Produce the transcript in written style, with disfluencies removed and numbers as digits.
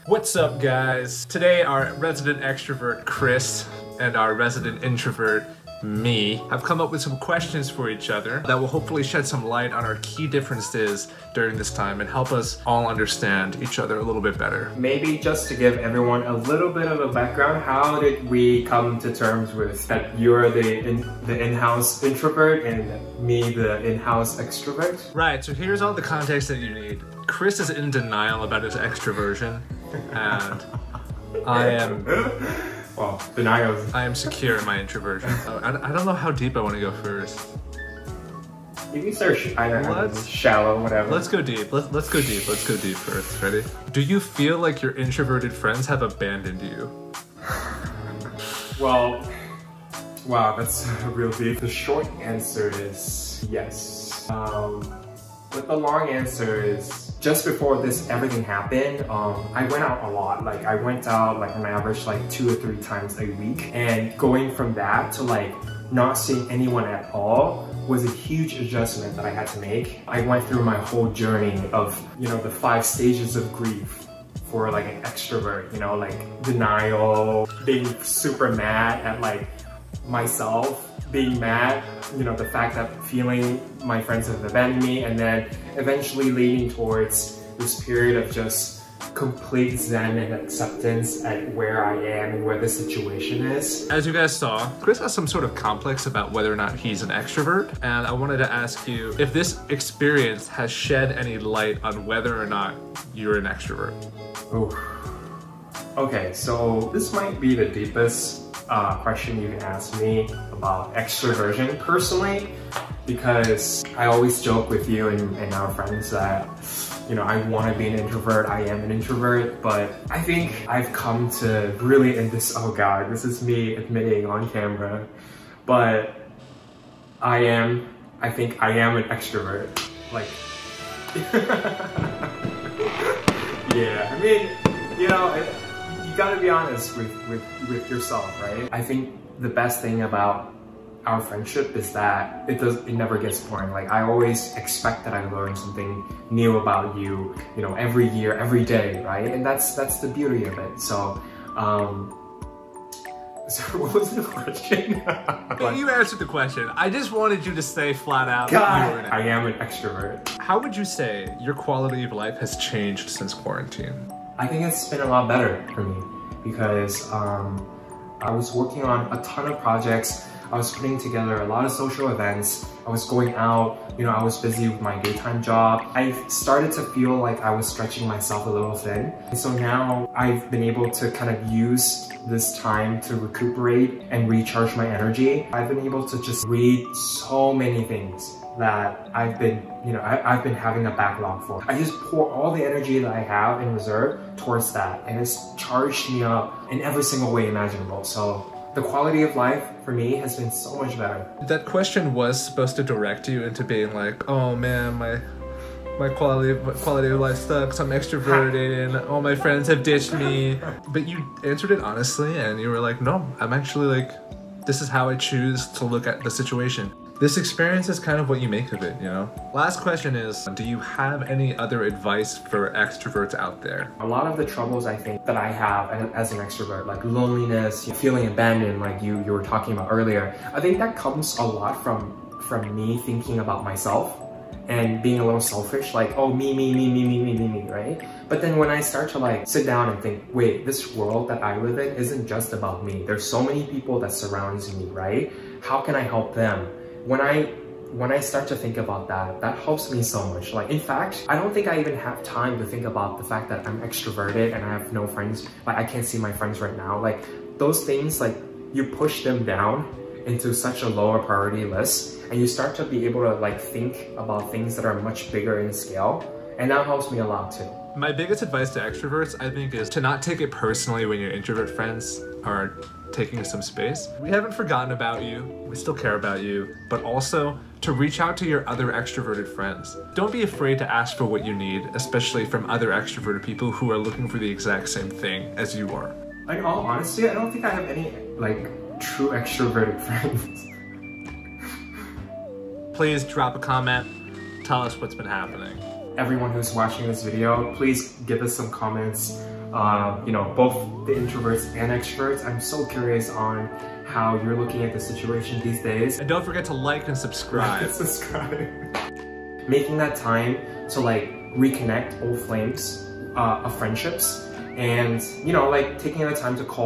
What's up, guys? Today our resident extrovert Chris and our resident introvert me have come up with some questions for each other that will hopefully shed some light on our key differences during this time and help us all understand each other a little bit better. Maybe just to give everyone a little bit of a background, how did we come to terms with that you're the in-house introvert and me the in-house extrovert? Right, so here's all the context that you need. Chris is in denial about his extroversion and I am... Well, denial. I am secure in my introversion. I don't know how deep I want to go first. You can start shallow, whatever. Let's go deep. Let's go deep. Let's go deep first. Ready? Do you feel like your introverted friends have abandoned you? Well, wow, that's real deep. The short answer is yes. But the long answer is, just before everything happened, I went out a lot. Like I went out like on average like 2 or 3 times a week. And going from that to like not seeing anyone at all was a huge adjustment that I had to make. I went through my whole journey of, you know, the 5 stages of grief for like an extrovert, you know, like denial, being super mad at like myself, being mad, you know, the fact that feeling my friends have abandoned me, and then eventually leading towards this period of just complete zen and acceptance at where I am and where the situation is. As you guys saw, Chris has some sort of complex about whether or not he's an extrovert, and I wanted to ask you if this experience has shed any light on whether or not you're an extrovert. Ooh. Okay, so this might be the deepest question you can ask me about extroversion personally, because I always joke with you and our friends that, you know, I want to be an introvert, I am an introvert, but I think I've come to really, and this, oh god, this is me admitting on camera, but I think I am an extrovert. Like, yeah, I mean, you know, you gotta be honest with yourself, right? I think the best thing about our friendship is that it never gets boring. Like I always expect that I learn something new about you, you know, every year, every day, right? And that's the beauty of it. So, so what was the question? You answered the question. I just wanted you to say flat out. God, I am an extrovert. How would you say your quality of life has changed since quarantine? I think it's been a lot better for me because I was working on a ton of projects. I was putting together a lot of social events. I was going out, you know, I was busy with my daytime job. I started to feel like I was stretching myself a little thin. And so now I've been able to kind of use this time to recuperate and recharge my energy. I've been able to just read so many things that I've been having a backlog for. I just pour all the energy that I have in reserve towards that, and it's charged me up in every single way imaginable. So the quality of life for me has been so much better. That question was supposed to direct you into being like, oh man, my quality of life sucks, I'm extroverted and all my friends have ditched me. But you answered it honestly and you were like, no, I'm actually like, this is how I choose to look at the situation. This experience is kind of what you make of it, you know? Last question is, do you have any other advice for extroverts out there? A lot of the troubles I think that I have as an extrovert, like loneliness, feeling abandoned, like you were talking about earlier, I think that comes a lot from me thinking about myself and being a little selfish, like, oh, me, right? But then when I start to like sit down and think, wait, this world that I live in isn't just about me. There's so many people that surrounds me, right? How can I help them? When I start to think about that helps me so much. Like, in fact, I don't think I even have time to think about the fact that I'm extroverted and I have no friends. Like, I can't see my friends right now. Like, those things, like, you push them down into such a lower priority list and you start to be able to like think about things that are much bigger in scale, and that helps me a lot too. My biggest advice to extroverts, I think, is to not take it personally when your introvert friends are taking some space. We haven't forgotten about you, we still care about you, but also to reach out to your other extroverted friends. Don't be afraid to ask for what you need, especially from other extroverted people who are looking for the exact same thing as you are. In all honesty, I don't think I have any like true extroverted friends. Please drop a comment, tell us what's been happening. everyone who's watching this video, please give us some comments. You know, both the introverts and extroverts. I'm so curious on how you're looking at the situation these days. And don't forget to like and subscribe. Making that time to like reconnect old flames of friendships, and you know, like taking the time to call